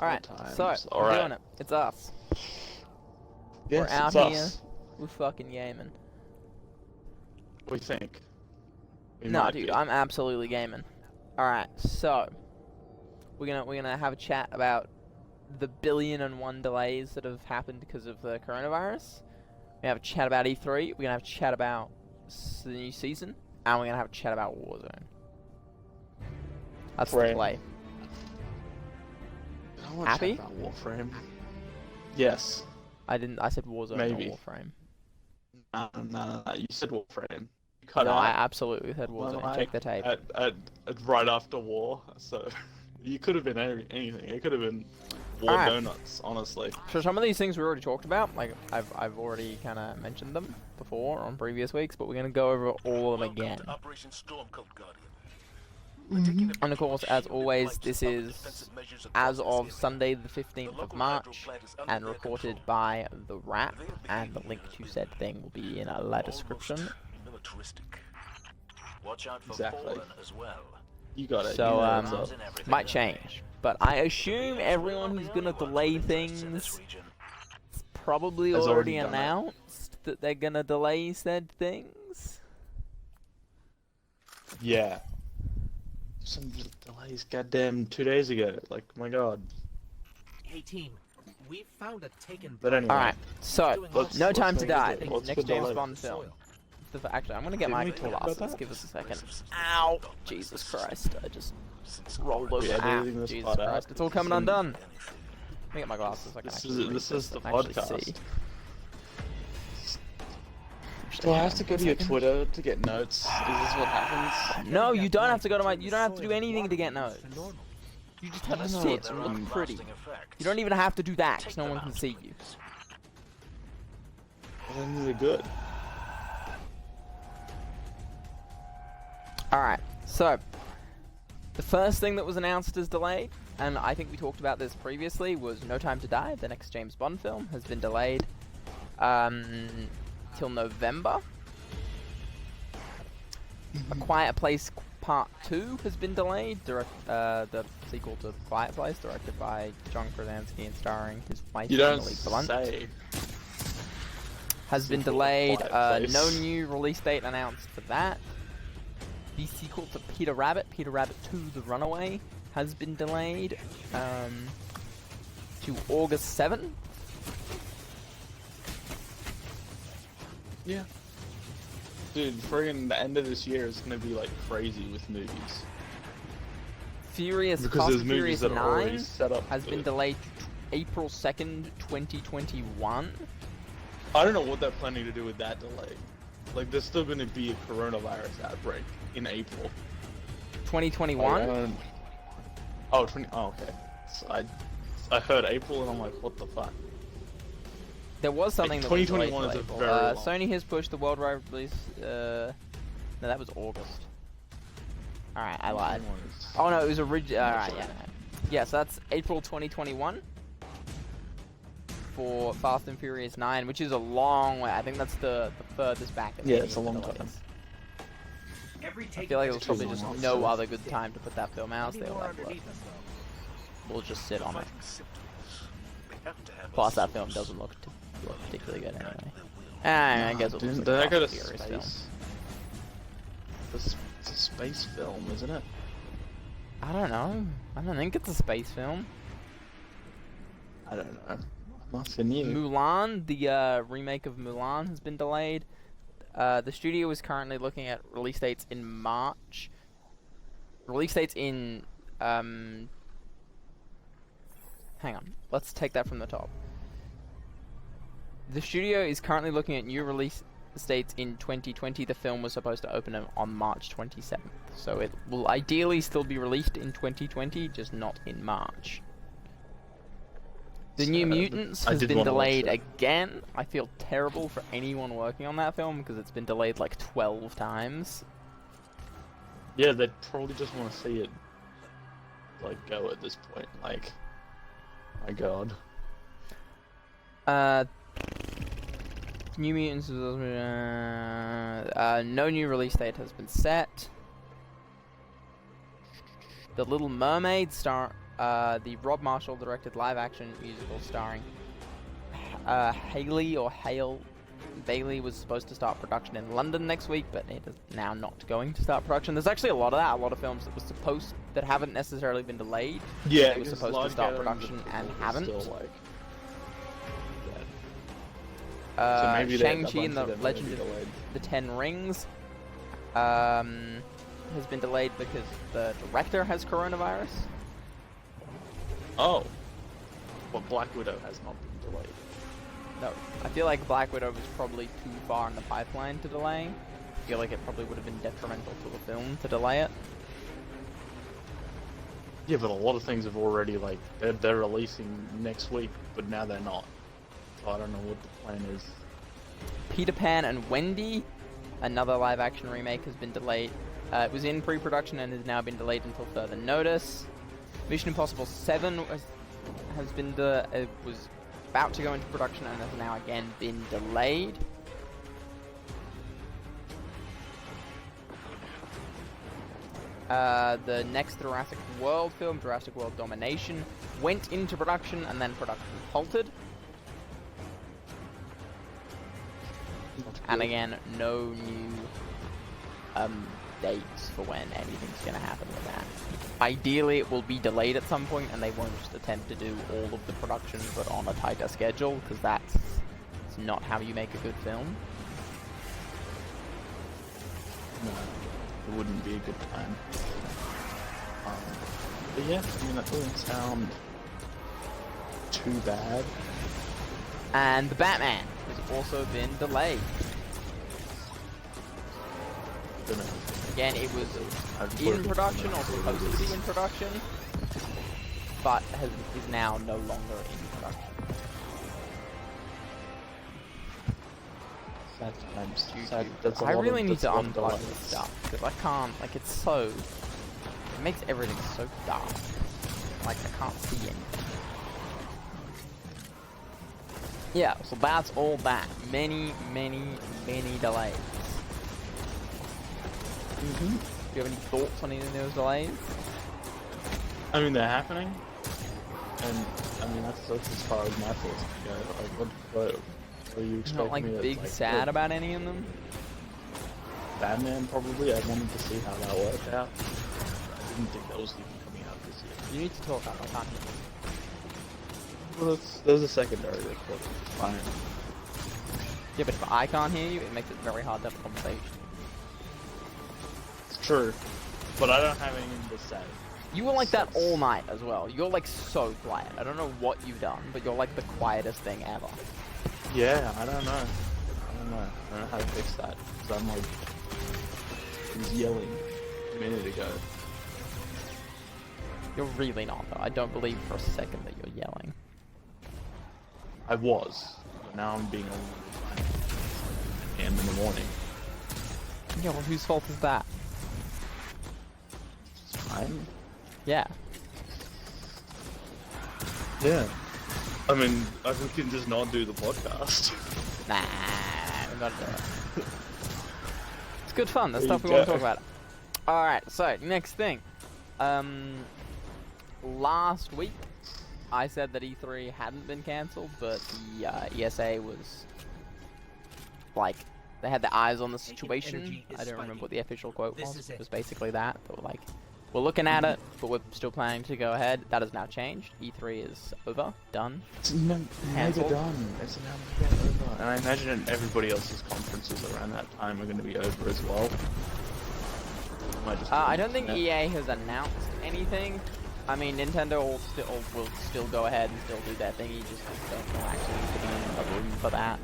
Alright, so All we're right. doing it. It's us. Yes, We're out it's here. us. We're fucking gaming. We think. We No, might dude, be. I'm absolutely gaming. Alright, so we're gonna have a chat about the 1,000,000,001 delays that have happened because of the coronavirus. We have a chat about E3. We're gonna have a chat about the new season, and we're gonna have a chat about Warzone. That's the play. I want Happy? to chat about Warframe. Yes. I didn't. I said Warzone, Maybe. not Warframe. No. You said Warframe. You cut No, out. I absolutely said Warzone. Well, Check the tape. At right after war, so you could have been anything. It could have been war Alright. donuts, honestly. So some of these things we already talked about, like I've already kind of mentioned them before on previous weeks, but we're gonna go over all of them again. And of course, as always, this is as of Sunday the 15th of March, and reported by The Wrap, and the link to said thing will be in a description. Exactly. You got it. So, you know what's up. might change. But I assume everyone who's gonna delay things probably Has already already done it. announced that they're gonna delay said things. Yeah. Some delays, goddamn, 2 days ago. Like, my god. Hey team, we found a taken. But anyway. Alright, so, No Time to make Die, it- the let's next go James delay. Bond film. Actually, I'm gonna get Didn't my we talk about glasses, that? give us a second. Ow! Jesus Christ, I just rolled over. Yeah, Ah, editing this Jesus part out. Christ, it's all coming undone. Let me get my glasses, I can This actually read is the and actually podcast. see. Do I have to go to your Twitter to get notes? Is this what happens? No, you don't have to go to my. You don't have to do anything to get notes. You just have to No, sit it's and look fine. pretty. You don't even have to do that, because no one can see you. Well, then they're good. Alright, so the first thing that was announced as delayed, and I think we talked about this previously, was No Time to Die. The next James Bond film has been delayed till November. A Quiet Place Part 2 has been delayed. The sequel to Quiet Place, directed by John Krasinski and starring his wife, You don't Emily Blunt, say. has been Sequel to delayed. Quiet Place. No new release date announced for that. The sequel to Peter Rabbit 2: The Runaway, has been delayed to August 7th. Yeah. Dude, friggin' the end of this year is gonna be like crazy with movies. Fast Because there's and movies Furious that are already 9 set up. has been delayed to April 2nd, 2021. I don't know what they're planning to do with that delay. Like, there's still gonna be a coronavirus outbreak in April. 2021? Oh, okay. So I heard April and I'm like, what the fuck? There was something that was delayed 2021 is till a April. very long. Sony has pushed the worldwide release. No, that was August. Alright, I lied. Oh no, it was original. Alright, yeah. Yeah, so that's April 2021 for Fast and Furious 9, which is a long way. I think that's the furthest back. of Yeah, any it's a of the long delays. time. I feel like there's probably too just long. no other good time to put that film out. So they were like, look, we'll just sit on it. Plus, that film doesn't look particularly good anyway. I guess it looks Didn't like they a go to Fast and Furious film. space? It's a space film, isn't it? I don't know. I don't think it's a space film. I don't know. I'm asking you. Mulan, the remake of Mulan, has been delayed. The studio is currently looking at release dates in March. Release dates in hang on. Let's take that from the top. The studio is currently looking at new release dates in 2020. The film was supposed to open on March 27th. So it will ideally still be released in 2020, just not in March. The New Sad. Mutants I has did been wanna watch delayed it. again. I feel terrible for anyone working on that film because it's been delayed like 12 times. Yeah, they probably just want to see it, like, go at this point. Like, my god. New Mutants. No new release date has been set. The Little Mermaid the Rob Marshall directed live-action musical starring Haley or Hale Bailey was supposed to start production in London next week, but it is now not going to start production. There's actually a lot of that, a lot of films that haven't necessarily been delayed. Yeah, they were supposed to start production and haven't. Still, like, so maybe Shang-Chi and the Legend of the Ten Rings has been delayed because the director has coronavirus. Oh, but Black Widow has not been delayed. No, I feel like Black Widow was probably too far in the pipeline to delay. I feel like it probably would have been detrimental to the film to delay it. Yeah, but a lot of things have already, like, they're releasing next week, but now they're not. So I don't know what the plan is. Peter Pan and Wendy, another live-action remake, has been delayed. It was in pre-production and has now been delayed until further notice. Mission Impossible 7 has been it was about to go into production and has now again been delayed. The next Jurassic World film, Jurassic World Domination, went into production and then production halted. And again, no new dates for when anything's going to happen with that. Ideally, it will be delayed at some point, and they won't just attempt to do all of the production, but on a tighter schedule, because that's not how you make a good film. No, it wouldn't be a good time. But yeah, I mean, that doesn't sound too bad. And The Batman has also been delayed. Again, it was in production, or supposed to be in production, but is now no longer in production. I really need to unplug this stuff, because I can't, like, it's so, it makes everything so dark, like, I can't see anything. Yeah, so that's all that. Many delays. Do you have any thoughts on any of those delays? I mean, they're happening, and I mean that's as far as my thoughts go. Like, what are you expecting? Not like big sad about any of them. Batman probably. I wanted to see how that worked out. I didn't think that was even coming out this year. You need to talk up. I can't hear you. Well, there's a secondary record. Fine. Yeah, but if I can't hear you, it makes it very hard to have a conversation. True, but I don't have anything to say. You were like that all night as well. You're like so quiet. I don't know what you've done, but you're like the quietest thing ever. Yeah, I don't know. I don't know how to fix that. Because I'm like, I was yelling a minute ago. You're really not though. I don't believe for a second that you're yelling. I was, but now I'm being a little tiny. And in the morning. Yeah, well, whose fault is that? Mine? Yeah. Yeah. I mean, we can just not do the podcast. Nah, we gotta do it. It's good fun. That's There stuff you we want to go. talk about. Alright, so, next thing. Last week, I said that E3 hadn't been cancelled, but the ESA was, like, they had their eyes on the situation. I don't remember what the official quote was. It was basically that. They were like, we're looking at it, but we're still planning to go ahead. That has now changed. E3 is over. Done. It's mega Cancelled. done. It's now mega over. And I imagine everybody else's conferences around that time are going to be over as well. I don't think EA has announced anything. I mean, Nintendo will still go ahead and still do their thing. You just don't know actually putting in a room for that.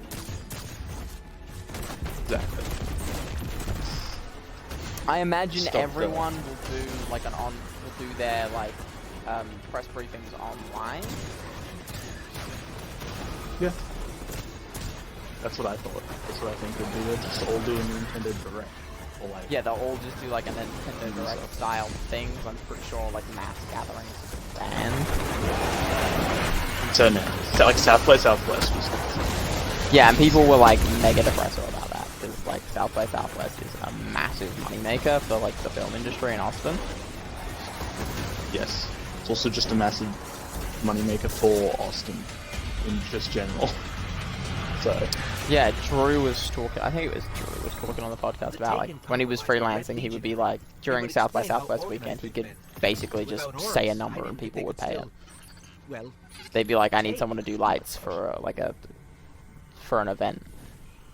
Exactly. I imagine Stop everyone will do like will do their like press briefings online. Yeah. That's what I thought. That's what I think they'll do. They'll just all do a Nintendo Direct. Or like, Yeah, they'll all just do like a Nintendo Direct style things. I'm pretty sure like mass gatherings banned. So no, like South by Southwest was. Yeah, and people were like mega depressive about that because like South by Southwest is a massive moneymaker for like the film industry in Austin. Yes. It's also just a massive moneymaker for Austin in just general. So Yeah, Drew was talking. I think it was Drew was talking on the podcast about like when he was freelancing, he would be like during South by Southwest weekend, he could basically just say a number and people would pay it. Well, They'd be like, I need someone to do lights for for an event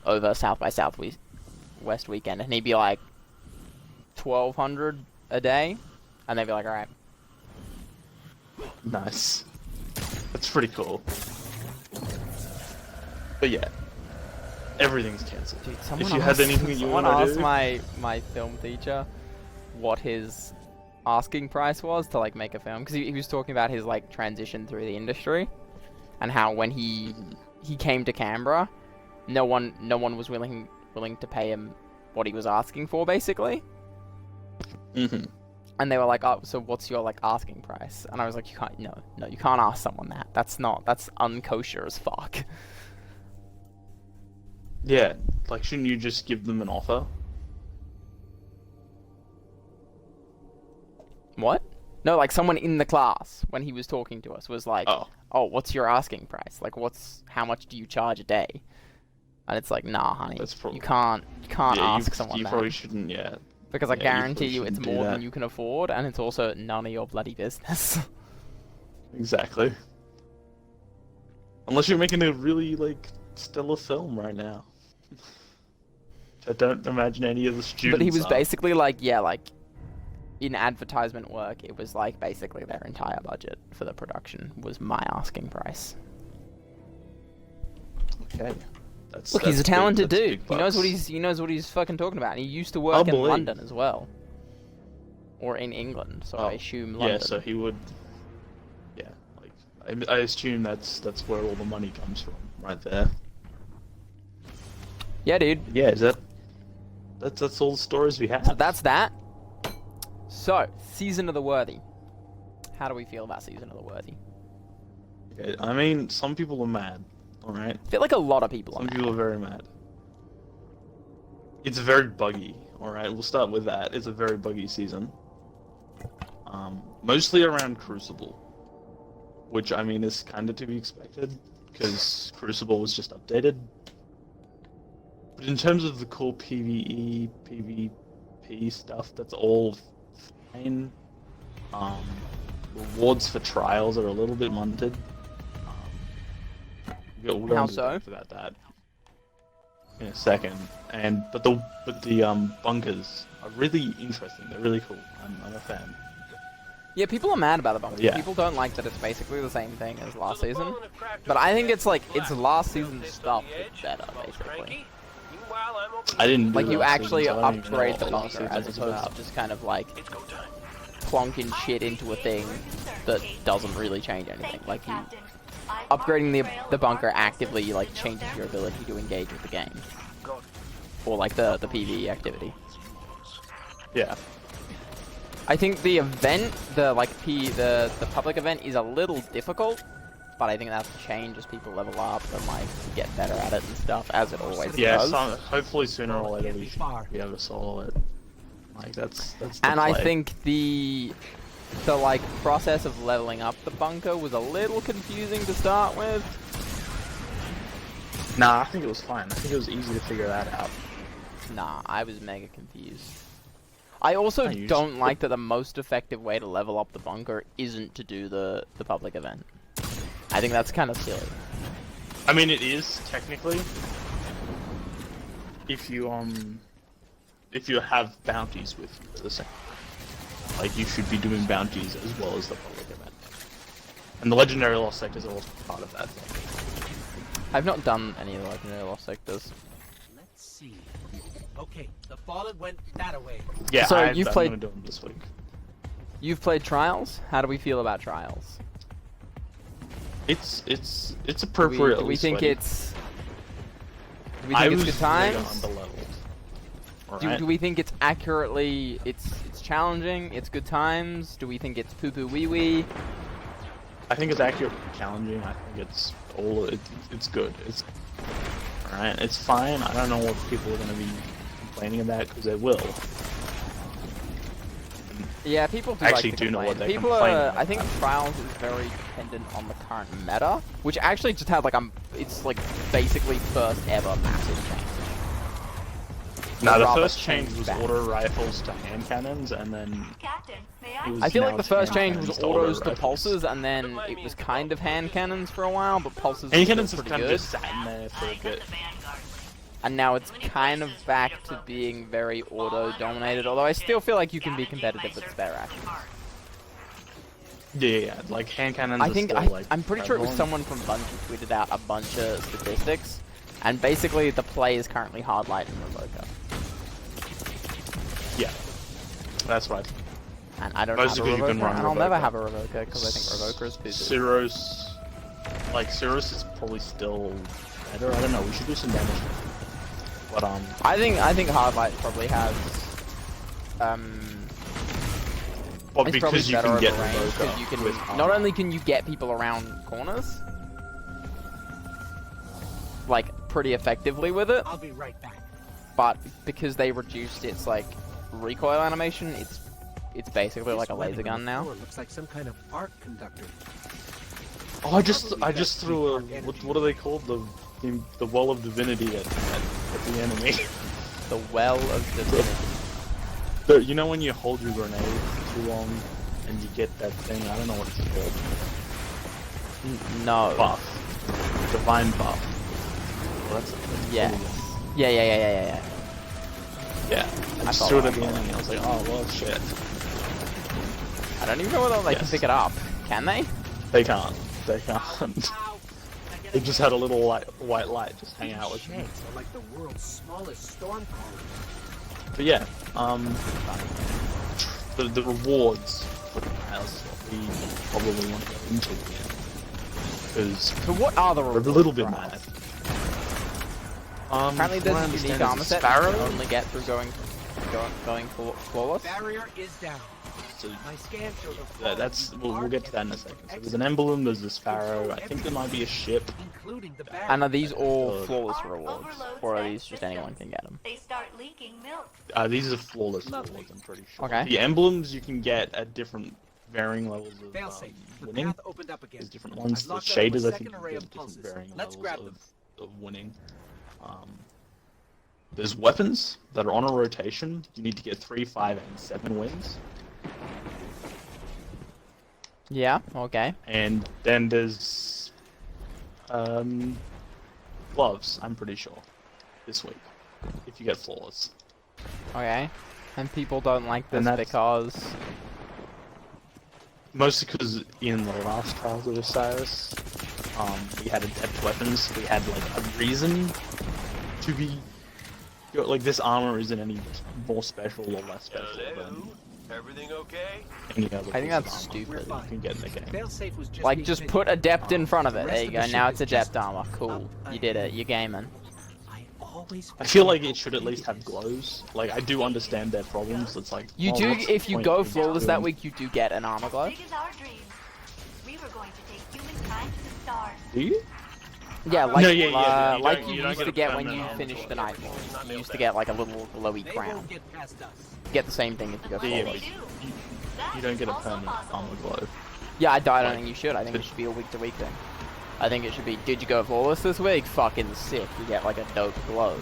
over South by Southwest weekend, and he'd be like 1,200 a day, and they'd be like, all right. nice. That's pretty cool. But yeah, everything's cancelled. Dude, If you had anything that you someone want to asked do, my film teacher what his asking price was to like make a film, because he was talking about his like transition through the industry and how when he came to Canberra, no one was willing to pay him what he was asking for, basically. And they were like, oh, so what's your like asking price? And I was like, you can't ask someone that. That's unkosher as fuck. yeah, like shouldn't you just give them an offer? What? No, like someone in the class when he was talking to us was like, oh, what's your asking price? Like, how much do you charge a day? And it's like, nah, honey, you can't ask someone you that. probably shouldn't, Because I Yeah, guarantee you you it's shouldn't do more than that. you can afford, and it's also none of your bloody business. Exactly. Unless you're making a really like stellar film right now. I don't imagine any of the students. But he was are. basically like, yeah, like, in advertisement work, it was like basically their entire budget for the production was my asking price. Okay. Look, he's a talented that's dude. big He knows what he's fucking talking about. And he used to work I'll in believe. London as well, or in England. So I assume London. Yeah, so he would. Yeah, like I assume that's where all the money comes from, right there. Yeah, dude. Yeah, that's all the stories we have. So that's that. So, Season of the Worthy. How do we feel about Season of the Worthy? Okay, I mean, some people are mad. All right. I feel like a lot of people are Some mad. people are very mad. It's very buggy. All right, we'll start with that. It's a very buggy season. Mostly around Crucible, which I mean is kind of to be expected because Crucible was just updated. But in terms of the cool PvE, PvP stuff, that's all fine. Rewards for trials are a little bit munted. We'll go How into so? depth about that in a second. But the bunkers are really interesting. They're really cool. I'm a fan. Yeah, people are mad about the bunkers. Yeah. People don't like that it's basically the same thing as last season. But I think it's like, it's last season's stuff that's better, basically. I didn't do Like, you last actually season, so I don't even know upgrade what the last bunker season as was opposed about. to just kind of like plonking shit into a thing that doesn't really change anything. Like, you upgrading the bunker actively like changes your ability to engage with the game, or like the PvE activity. Yeah. I think the event, the public event is a little difficult, but I think that's a change as people level up and like get better at it and stuff, as it always Yeah, does. hopefully sooner or later we should be able to solo it. Like that's the And I play. think the like process of leveling up the bunker was a little confusing to start with. Nah, I think it was fine. I think it was easy to figure that out. Nah, I was mega confused. I also No, you don't just- like that the most effective way to level up the bunker isn't to do the public event. I think that's kind of silly. I mean, it is technically if you have bounties with you at the same. Like you should be doing bounties as well as the public event, and the legendary lost sectors are also part of that thing. I've not done any of the legendary lost sectors. Let's see. Okay, the fallen went that way. Yeah, So I'm you've gonna played- do them this week. You've played Trials? How do we feel about Trials? It's Do appropriately we think sweaty. it's... Do we I think it's was good times? mega underleveled. Do Alright? we think it's accurately... It's challenging, it's good times? Do we think it's poo-poo wee-wee? I think it's accurate, challenging. I think it's all it's good. It's alright. It's fine. I don't know what people are going to be complaining about because they will. Yeah, people do Actually like to do know what complain. they're People complaining are, about. I think Trials is very dependent on the current meta, which actually just had like it's like basically first ever massive change. No, Or the rather, first change was back. auto rifles to hand cannons, and then Captain, may it I? was I feel now like the it's first hand change was cannons to auto autos to rifles. pulses, and then it was kind of hand cannons for a while, but pulses Hand were cannons still have pretty kind of good. just sat in there for a bit. And now it's kind of back to being very auto-dominated, although I still feel like you can be competitive with spare actions. Yeah, like hand cannons I are think, still, like, I'm pretty sure it was prevalent. someone from Bungie tweeted out a bunch of statistics, and basically the play is currently Hardlight and Revoker. Yeah, that's right. And I don't Mostly have a 'cause you can Revoker, run and I'll never Revoker. have a Revoker, because I think Revoker is poo-poo. Cirrus is probably still better. I don't know. We should do some damage. But I think Hardlight probably has, well, it's probably because you better can get over range, Revoker because you can, with not only can you get people around corners, like, pretty effectively with it, I'll be right back. but because they reduced its, like, recoil animation, it's basically like a This laser webbing gun on the now. floor looks like some kind of arc conductor. Oh, I just threw a what are they called, the well of divinity at the enemy. The Well of Divinity. You know when you hold your grenade too long and you get that thing? I don't know what it's called. No. Buff. Divine buff. Well, that's Yeah. cool. Yeah. Yeah. I just thought threw it that at the enemy. I was like, oh well, shit. I don't even know whether they can Yes. pick it up. Can they? They can't. They can't. Ow! I They gotta just had a little white light just hang out with them. Sheds are like the world's smallest storm column. But yeah, the rewards for the trials is what we probably want to go into again. Because So what are the we're a rewards little bit for mad. us? from Apparently what there's I a understand, unique there's armor a set Sparrow. you can only get through going flawless. Barrier is down. So My scan shows a that's we'll get to that in a second. So there's an emblem, there's a Sparrow. I think there might be a ship. including the barrier. And are these all Good. flawless rewards? Or are these just anyone can get them? They start leaking milk. These are flawless Lovely. rewards, I'm pretty sure. Okay. The emblems you can get at different varying levels of Failsafe. The winning. path opened up again. There's different ones. I've The locked up a shaders, I second think, you array get of different pulses. varying Let's grab levels them. of winning. There's weapons that are on a rotation. You need to get 3, 5, and 7 wins. Yeah, okay. And then there's gloves, I'm pretty sure, this week, if you get flawless. Okay. And people don't like this And that's- because... Mostly because in the last Trials of Osiris, we had adept weapons, we had like a reason to be... Like, this armor isn't any more special or less special than Everything okay? any other I think piece of that's armor stupid. that you can get in the game. Failsafe was just Like, being just busy. put Adept in front of it. The There rest you of go, the now ship it's is just Adept armor. Cool. up You did it. ahead. You're gaming. I always I feel like forget it should how at least big have it is. glows. Like, I do understand their problems. It's like, You well, do, what's the if you point go of flawless that doing- week, you do get an armor glow. Big as our dreams. We were going to take humankind to the stars. Do you? Yeah, like, No, yeah, you like don't- you you don't used get to a get when permanent you armor finished glow. the Nightfall. You used to get like a little glowy They crown. won't get past us. You get the same thing if you go Unless Yeah, they flawless. do. You don't get a That's also permanent possible. armor glow. Yeah, I don't Like, think you should. I think but- it should be a week to week thing. I think it should be, did you go flawless this week? Fucking sick. You get like a dope glow.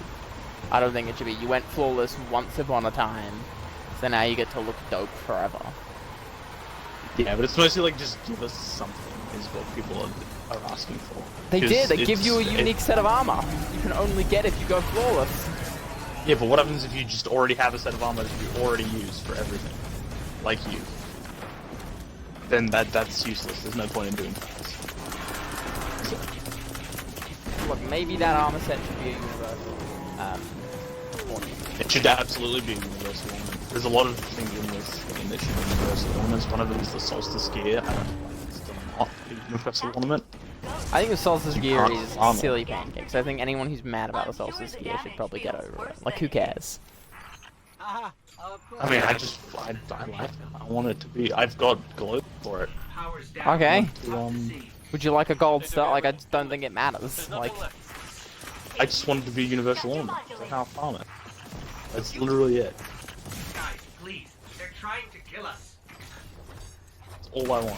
I don't think it should be, you went flawless once upon a time, so now you get to look dope forever. Yeah, but it's mostly like, just give us something, is what people are asking for. They 'Cause did, they give you a it's- unique set of armor. You can only get if you go flawless. Yeah, but what happens if you just already have a set of armor that you already use for everything? Like you. Then that's useless. There's no point in doing trials. So, Look, maybe that armor set should be a universal. Ornament. it should absolutely be a universal ornament. There's a lot of things in this game that should be universal ornaments. One of them is the solstice gear. I don't know why it's still not a universal ornament. I think the Solstice gear can't is farm it. silly pancakes. I think anyone who's mad about the Solstice gear should probably get over it. Like, who cares? Ah, of course. I mean, I like it. I want it to be. I've got glow for it. Power's down. Okay. To, Would you like a gold star? Like, I just don't think it matters. Like, I just want it to be a universal ornament. I can't farm it. That's literally it. Guys, please. They're trying to kill us. That's all I want.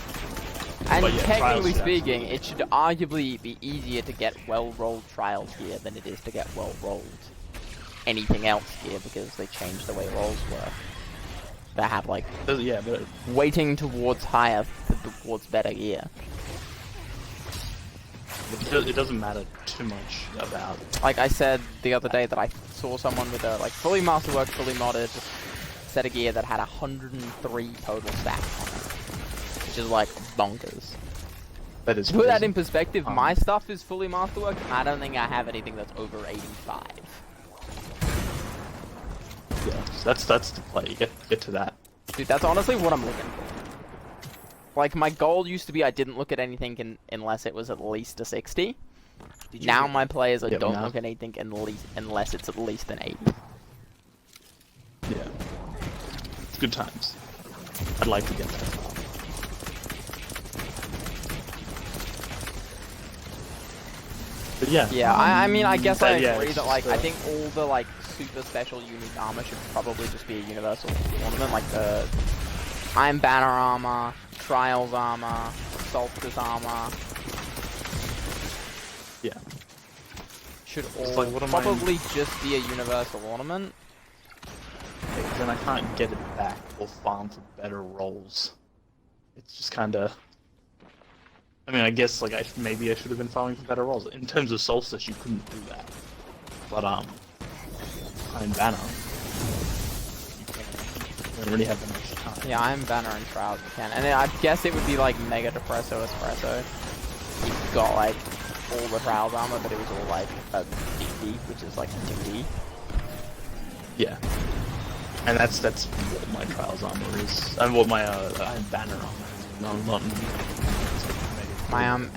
And But yeah, technically trials should speaking, absolutely- it should arguably be easier to get well-rolled trials gear than it is to get well-rolled anything else gear, because they changed the way rolls work. They have like Yeah, but weighting towards higher towards better gear. it doesn't matter too much about. Like I said the other day that I saw someone with a like fully masterwork, fully modded set of gear that had 103 total stacks on it, which is like bonkers. That is. To put that crazy. in perspective, my stuff is fully masterwork. I don't think I have anything that's over 85. Yeah, so that's the play. You get to that. Dude, that's honestly what I'm looking for. Like, my goal used to be I didn't look at anything unless it was at least a 60. Did you Now hear my play is I Yeah, but don't now- look at anything unless it's at least an 80. Yeah, it's good times. I'd like to get that. But yeah. Yeah, I mean, I guess I yeah, agree it's that, like, just, I think all the, like, super special unique armor should probably just be a universal ornament, like the Iron Banner armor, Trials armor, Solstice armor. Yeah. Should It's all like, what am I- probably just be a universal ornament. Because then I can't get it back or farm for better rolls. It's just kind of. I mean, I guess like maybe I should have been farming for better rolls. In terms of Solstice, you couldn't do that. But Iron Banner, you don't really have that much time. Yeah, Iron Banner and Trials you can. And then I guess it would be like Mega Depresso Espresso. You've got like all the Trials armor, but it was all like a 50, which is like 2D. Yeah. And that's what my Trials armor is. And what my Iron Banner armor is. No, not. My Iron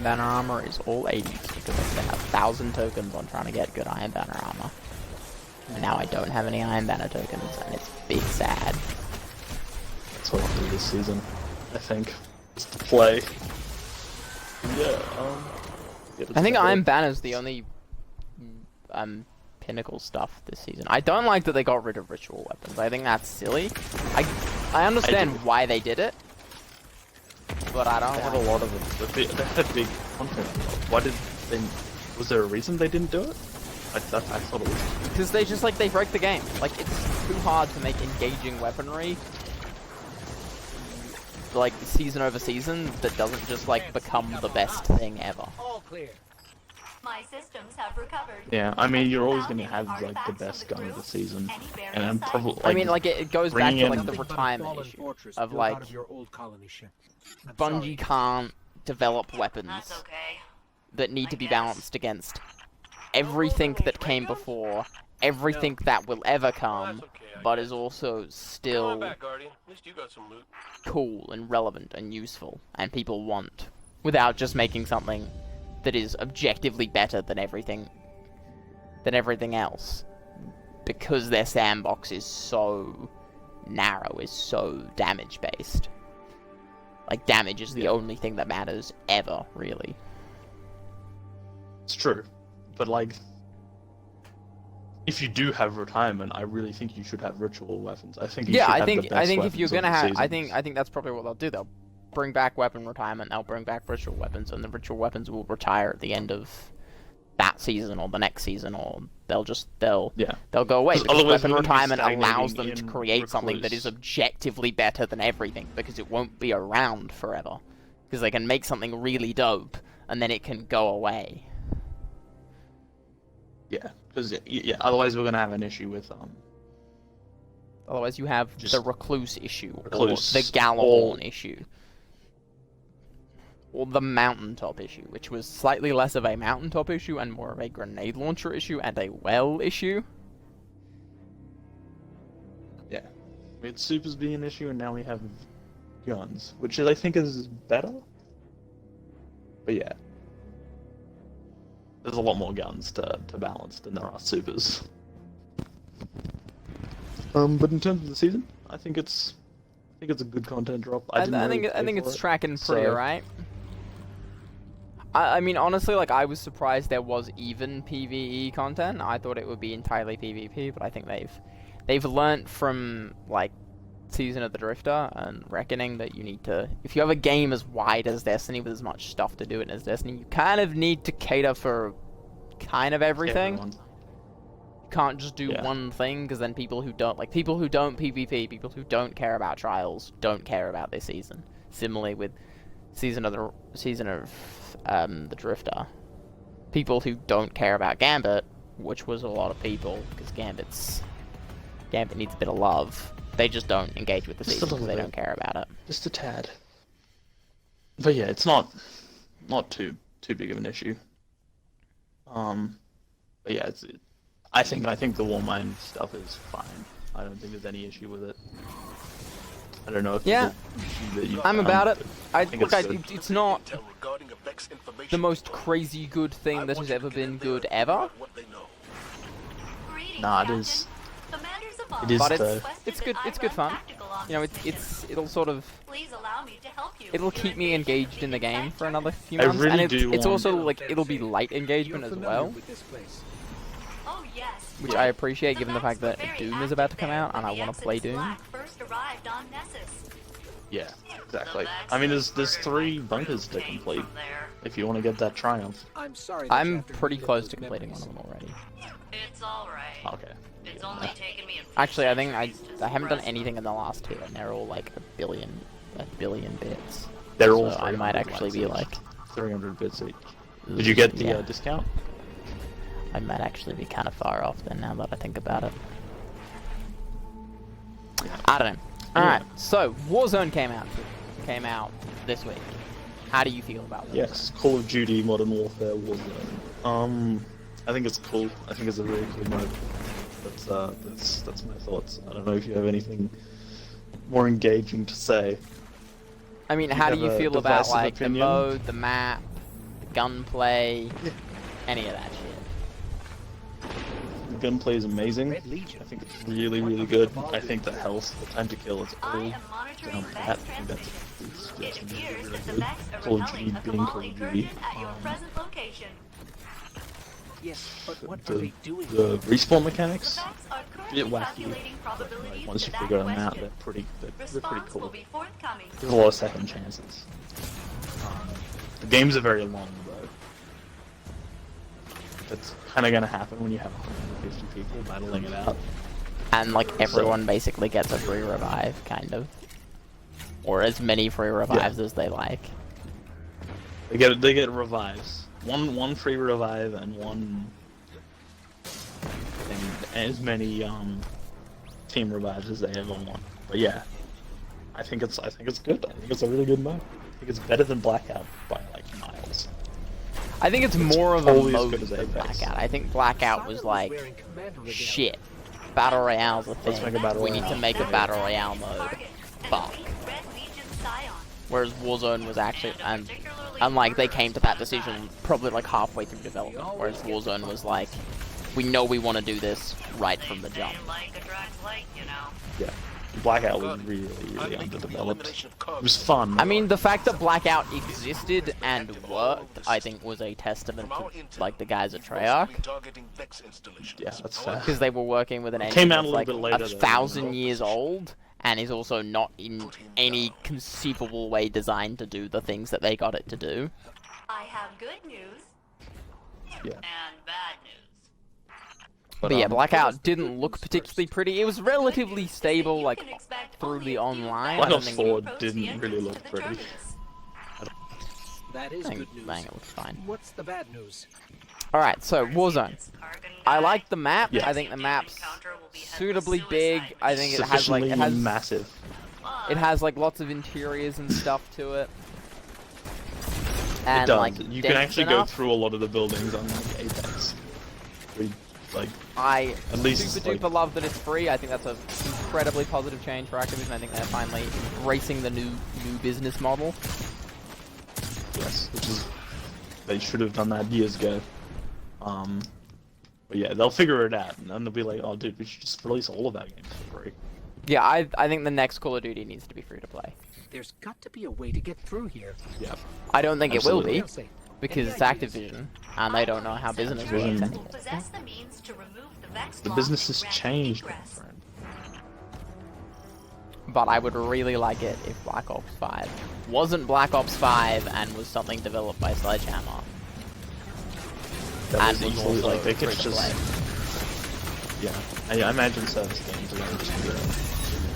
Banner armor is all 80s because I spent 1,000 tokens on trying to get good Iron Banner armor. And now I don't have any Iron Banner tokens, and it's big sad. That's what I'll do this season, I think. Just to play. Yeah, I think Iron Banner's the only pinnacle stuff this season. I don't like that they got rid of ritual weapons. I think that's silly. I understand why they did it, but I don't They had like a lot of it. They had big content. Why did they? Was there a reason they didn't do it? I thought it was. because they just like they break the game. Like it's too hard to make engaging weaponry like season over season that doesn't just like become the best thing ever. All clear. My systems have recovered. Yeah, I mean you're always gonna have like the best gun of the season, and I'm probably. Like, I mean, like it goes back to bringing like in- the Nothing but a retirement fallen issue fortress of built like out of your old colony ship. I'm Bungie sorry. can't develop weapons That's okay. that need to I be guess. balanced against everything that came before, everything that will ever come, but is also still Guardian. At least you got some loot. cool and relevant and useful and people want, without just making something that is objectively better than everything else, because their sandbox is so narrow, is so damage based. Like damage is the only thing that matters ever, really. It's true, but like, if you do have retirement, I really think you should have ritual weapons. I think. You Yeah, should I have think the best if you're weapons of gonna the have, seasons. I think that's probably what they'll do. They'll bring back weapon retirement. They'll bring back ritual weapons, and the ritual weapons will retire at the end of that season or the next season, or they'll Yeah. they'll go away 'Cause because otherwise weapon we're gonna be retirement allows them stagnating to in create something that Recluse. is objectively better than everything, because it won't be around forever. Because they can make something really dope, and then it can go away. Yeah, because otherwise we're gonna have an issue with Otherwise, you have Just the recluse issue, Recluse, or the Gallahorn issue, or the mountaintop issue, which was slightly less of a mountaintop issue and more of a grenade launcher issue and a well issue. Yeah. We had supers be an issue, and now we have guns, which I think is better. But yeah. There's a lot more guns to balance than there are supers. But in terms of the season, I think it's a good content drop. I think pay for it's it, tracking pretty so- alright. I mean, honestly, like, I was surprised there was even PvE content. I thought it would be entirely PvP, but I think they've learnt from, like, Season of the Drifter and reckoning that you need to, if you have a game as wide as Destiny with as much stuff to do it as Destiny, you kind of need to cater for kind of everything. Everyone. You can't just do one thing, because then people who don't PvP, people who don't care about trials, don't care about this season. Similarly with season of the Drifter, people who don't care about Gambit, which was a lot of people, because Gambit needs a bit of love. They just don't engage with the season because they don't care about it. Just a tad. But yeah, it's not too big of an issue. But yeah, I think the wall mine stuff is fine. I don't think there's any issue with it. I don't know if I'm about it. It's not the most crazy good thing that has ever been good ever. Nah, it is. It is, but though. It's good fun. You know, it'll sort of, it'll keep me engaged in the game for another few months, really and it's also like it'll be light engagement as well, which I appreciate given the fact that Doom is about to come out and I want to play Doom. Yeah, exactly. I mean, there's 3 bunkers to complete if you want to get that triumph. I'm pretty close to completing one of them already. It's alright. Okay. It's only taken me Actually, I think I haven't done anything in the last 2, and they're all like a billion bits. They're all. So I might actually be like 300 bits each. Did you get the discount? I might actually be kind of far off then, now that I think about it. I don't know. Alright, so Warzone came out this week. How do you feel about Warzone? Yes, Call of Duty Modern Warfare Warzone. I think it's cool. I think it's a really cool mode. That's my thoughts. I don't know if you have anything more engaging to say. I mean, how do you feel about like the mode, the map, the gunplay, any of that shit? The gunplay is amazing. I think it's really, really good. I think the health, the time to kill is all down pat. I think that's really, really good. Call of Duty being Call of Duty. Yes, but what are they doing? The respawn mechanics, a bit wacky, but like, once you figure them out, they're pretty cool. There's a lot of second chances. The games are very long though. That's kind of gonna happen when you have 150 people battling it out. And like everyone basically gets a free revive, kind of, or as many free revives as they like. They get revives. One free revive and as many team revives as they ever want. But yeah, I think it's good. I think it's a really good mode. I think it's better than Blackout by like miles. I think it's more of a Totally as mode good as than Apex. Blackout. I think Blackout was like, shit, Battle Royale's a thing. Let's make a Battle We need Royale. to make a Battle Royale mode. Fuck. Whereas Warzone was actually, and like they came to that decision probably like halfway through development. Whereas Warzone was like, we know we want to do this right from the jump. Yeah, Blackout was really, really underdeveloped. It was fun. I mean, the fact that Blackout existed and worked, I think, was a testament to like the guys at Treyarch, Yeah, that's fair. because they were working with an engine came out that's a like little bit later, 1,000 years old, and is also not in any conceivable way designed to do the things that they got it to do. I have good news. Yeah. And bad news. But yeah, Blackout didn't look particularly pretty. It was relatively stable, like, through the online. Black I don't Ops think 4 didn't really look pretty. That is I think good news. Bang, it looks fine. What's the bad news? Alright, so Warzone. I like the map. Yeah. I think the map's suitably big. I think it has like Sufficiently massive. it has like lots of interiors and stuff to it. And It does. like You can dense actually enough. go through a lot of the buildings on like Apex. Like, I at least super duper love that it's free. I think that's an incredibly positive change for Activision. I think they're finally embracing the new business model. yes, which is they should have done that years ago. But yeah, they'll figure it out, and then they'll be like, "Oh, dude, we should just release all of our games for free." Yeah, I think the next Call of Duty needs to be free to play. There's got to be a way to get through here. Yeah. I don't think Absolutely. it will be, because it's Activision, and they don't know how business works Activision. anymore. Possess the means to remove the Vex The bomb business has and grant changed, my egress. friend. but I would really like it if Black Ops 5 wasn't Black Ops 5 and was something developed by Sledgehammer. That And was was easily also like they could free to just. play. Yeah, I imagine service games are going to just do it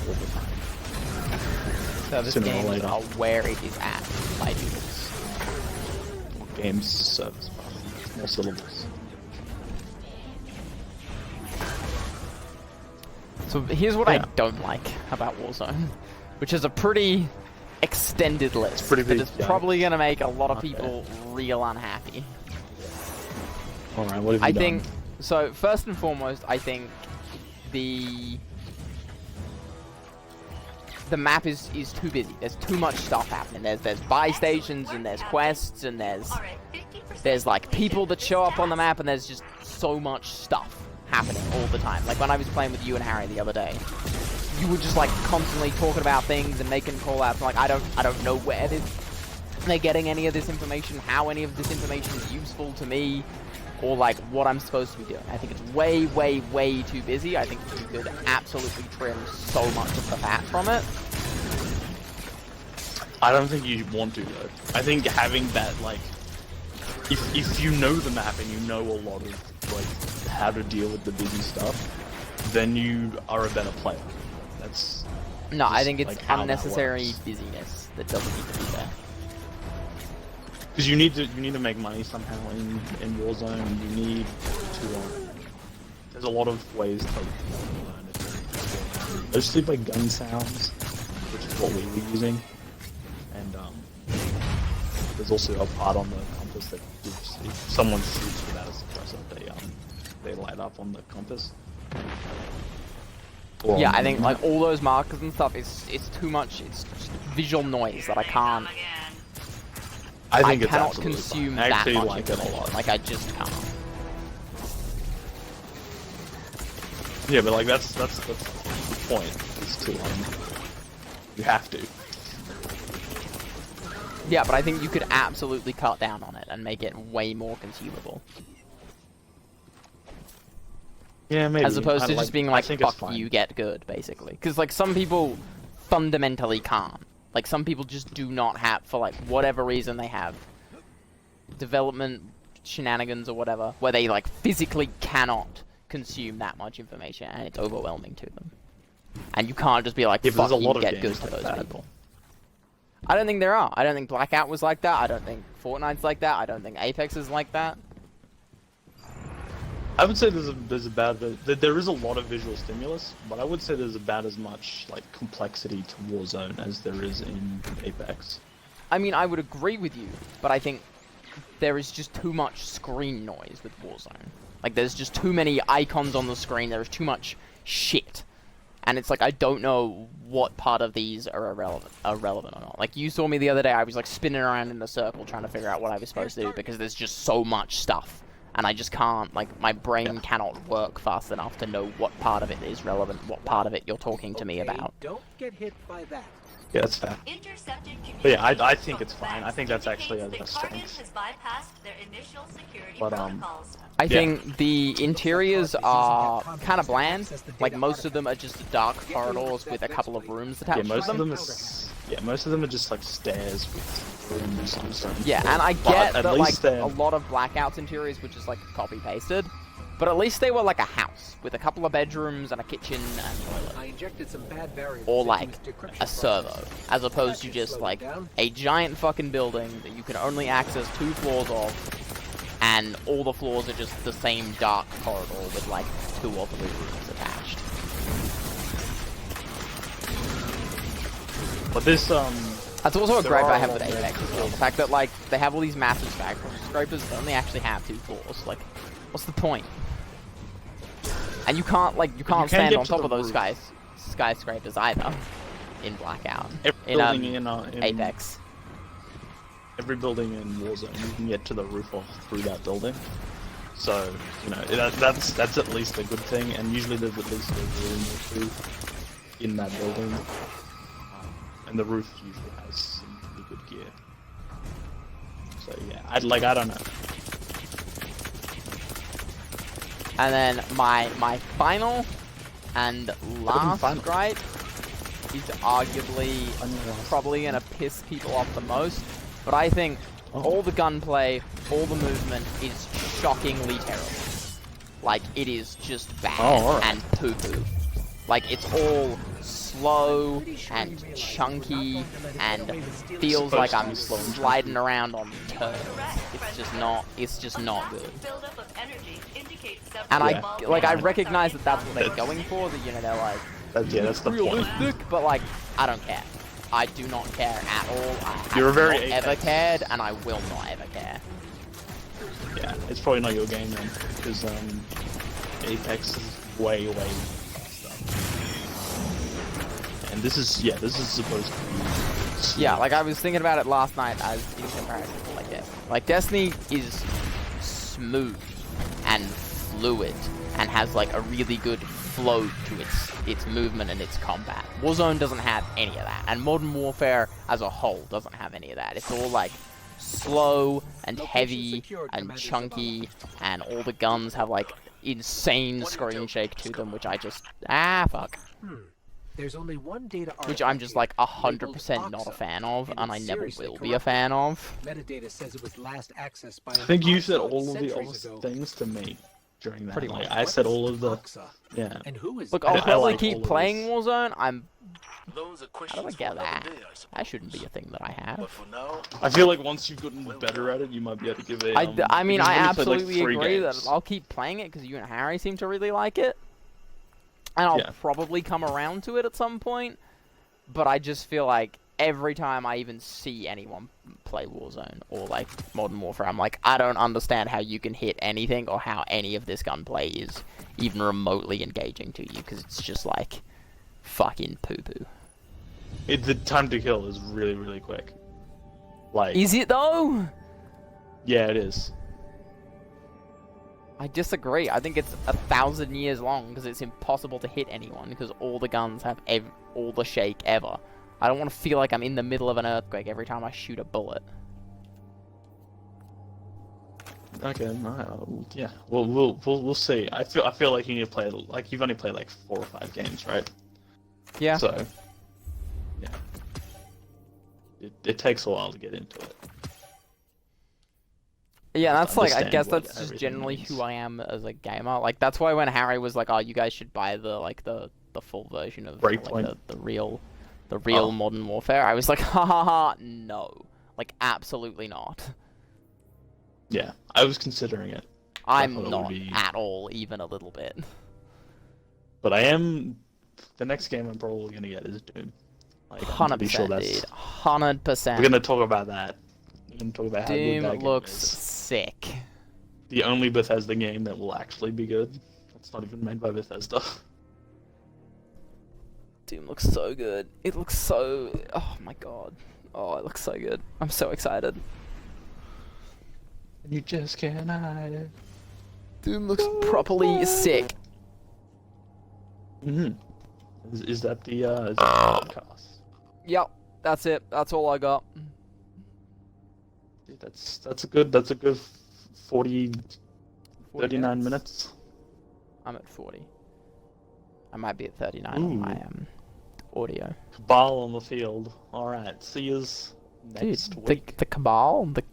all the time. Service Sooner or games later. are where it is at by default. Games service, more syllables. So here's what I Yeah. don't like about Warzone, which is a pretty extended list pretty that big, is yeah. probably going to make a lot of Okay. people real unhappy. Alright, what have you I done? think, so first and foremost, I think the map is too busy. There's too much stuff happening. There's buy stations and there's quests and there's like people that show up on the map and there's just so much stuff happening all the time. Like when I was playing with you and Harry the other day, you were just like constantly talking about things and making call outs. Like I don't know where they're getting any of this information, how any of this information is useful to me, or like what I'm supposed to be doing. I think it's way, way, way too busy. I think you could absolutely trim so much of the fat from it. I don't think you want to though. I think having that like, if you know the map and you know a lot of like how to deal with the busy stuff, then you are a better player. That's No, I just, think it's like, how that unnecessary works. busyness that doesn't need to be there. Because you need to make money somehow in Warzone. You need to. There's a lot of ways to learn it. Mostly by gun sounds, which is what we were using, and there's also a part on the compass that if someone shoots without a suppressor, they light up on the compass. Or Yeah, on I the think map. like all those markers and stuff is too much. It's just visual noise that I can't. I think it's cannot absolutely consume fine. I that actually much like it a information. lot. Like I just can't. Yeah, but like that's the point. Is to you have to. Yeah, but I think you could absolutely cut down on it and make it way more consumable. Yeah, maybe. As opposed to just being like, I think it's fuck fine. you, get good, basically. Because like some people fundamentally can't. Like some people just do not have, for like whatever reason they have, development shenanigans or whatever, where they like physically cannot consume that much information and it's overwhelming to them. And you can't just be like, Yeah, but fuck there's a you, lot of get good games to like those that. people. I don't think there are. I don't think Blackout was like that. I don't think Fortnite's like that. I don't think Apex is like that. I would say there's about there is a lot of visual stimulus, but I would say there's about as much like complexity to Warzone as there is in Apex. I mean, I would agree with you, but I think there is just too much screen noise with Warzone. Like, there's just too many icons on the screen, there's too much shit. And it's like, I don't know what part of these are irrelevant or not. Like, you saw me the other day, I was like spinning around in a circle trying to figure out what I was supposed to do, because there's just so much stuff. And I just can't, like, my brain cannot work fast enough to know what part of it is relevant, what part of it you're talking to me about. Don't get hit by that. Yeah, that's fair. Intercepted But yeah, I communications think it's from fine. I Vex think that's actually indicates a the target strength. has bypassed their initial security But, protocols. I Yeah. think the interiors are kind of bland. Like, most of them are just dark corridors with a couple of rooms Yeah, attached most to of them. them are just like stairs with rooms on certain Yeah, floors. and I But get at that, like, least they're- a lot of Blackout's interiors were just, like, copy-pasted. But at least they were like a house, with a couple of bedrooms and a kitchen and toilet. I injected some bad variables Or into like his decryption a servo, process. as opposed to That should just slow like it down. a giant fucking building that you can only access 2 floors of, and all the floors are just the same dark corridor with like 2 or 3 rooms attached. But this That's also a There gripe are I a have lot with of Apex as well. red The fact that like they have all these massive skyscrapers that only actually have 2 floors. Like, what's the point? And you can't can stand get on to top the of those roof. skyscrapers either in Blackout. every In building in Apex. Every building in Warzone, you can get to the roof or through that building. So you know that's at least a good thing, and usually there's at least a room or 2 in that building, and the roof usually has some pretty good gear. So yeah, I don't know. And then my final and last final. gripe is arguably probably gonna piss people off the most, but I think all the gunplay, all the movement is shockingly terrible. Like, it is just bad and poo-poo. Like, it's all slow and chunky and feels like I'm sliding around on turds. It's just not good. Buildup of energy indicates And several I recognize that that's what they're going for, that, you know, they're like, that's the point. realistic, but like, I don't care. I do not care at all. I You're have very not ever Apex. cared, and I will not ever care. Yeah, it's probably not your game then, because Apex is way stuff. And this is supposed to be. Yeah, like I was thinking about it last night as in comparison to like Destiny. Like Destiny is smooth and fluid and has like a really good flow to its movement and its combat. Warzone doesn't have any of that, and Modern Warfare as a whole doesn't have any of that. It's all like slow and heavy and chunky, and all the guns have like insane screen shake to them, which I just fuck. There's only one data Which I'm just like article 100% not a labeled fan of, Oxa, and I it's never seriously will be a fan of. Metadata says it was last accessed by I think you said Oxa all of the centuries other ago. things to me during that. Pretty Like, much. I said all of the Oxa? yeah. And who is Look, that? I'll I probably like all keep of playing this. Warzone. Those are How questions do I for get another that? day, I That suppose. shouldn't be a thing that I have. But for now, I feel like once you've gotten better at it, you might be able to give it. I mean, I absolutely three agree games. that I'll keep playing it because you and Harry seem to really like it. And I'll Yeah. probably come around to it at some point. But I just feel like every time I even see anyone play Warzone or like Modern Warfare, I'm like, I don't understand how you can hit anything or how any of this gunplay is even remotely engaging to you, because it's just like fucking poo-poo. The time to kill is really quick. Like, Is it though? yeah, it is. I disagree. I think it's 1,000 years long because it's impossible to hit anyone because all the guns have all the shake ever. I don't want to feel like I'm in the middle of an earthquake every time I shoot a bullet. Okay, yeah. We'll see. I feel like you need to play like you've only played like 4 or 5 games, right? Yeah. So, yeah. It takes a while to get into it. Yeah, that's like, I understand guess what that's just everything generally means. who I am as a gamer. Like, that's why when Harry was like, oh, you guys should buy the full version of like, Breakpoint. the real Oh. Modern Warfare, I was like, ha ha ha, no. Like, absolutely not. Yeah, I was considering it, I'm thought it would not be- at all, even a little bit. but I am. The next game I'm probably gonna get is Doom. Like, I'm 100%, pretty sure that's. dude. 100%. We're gonna talk about that. We're gonna talk about how good Doom that game looks is. sick. The only Bethesda game that will actually be good. It's not even made by Bethesda. Doom looks so good. It looks so... Oh my god. Oh, it looks so good. I'm so excited. You just can't hide it. Doom looks properly sick. Is that the podcast? Yep, that's it. That's all I got. Dude, that's a good 40, 40 39 minutes? minutes. I'm at 40. I might be at 39 on Ooh. my audio. Cabal on the field. Alright, see yous Dude, next week. the Cabal, the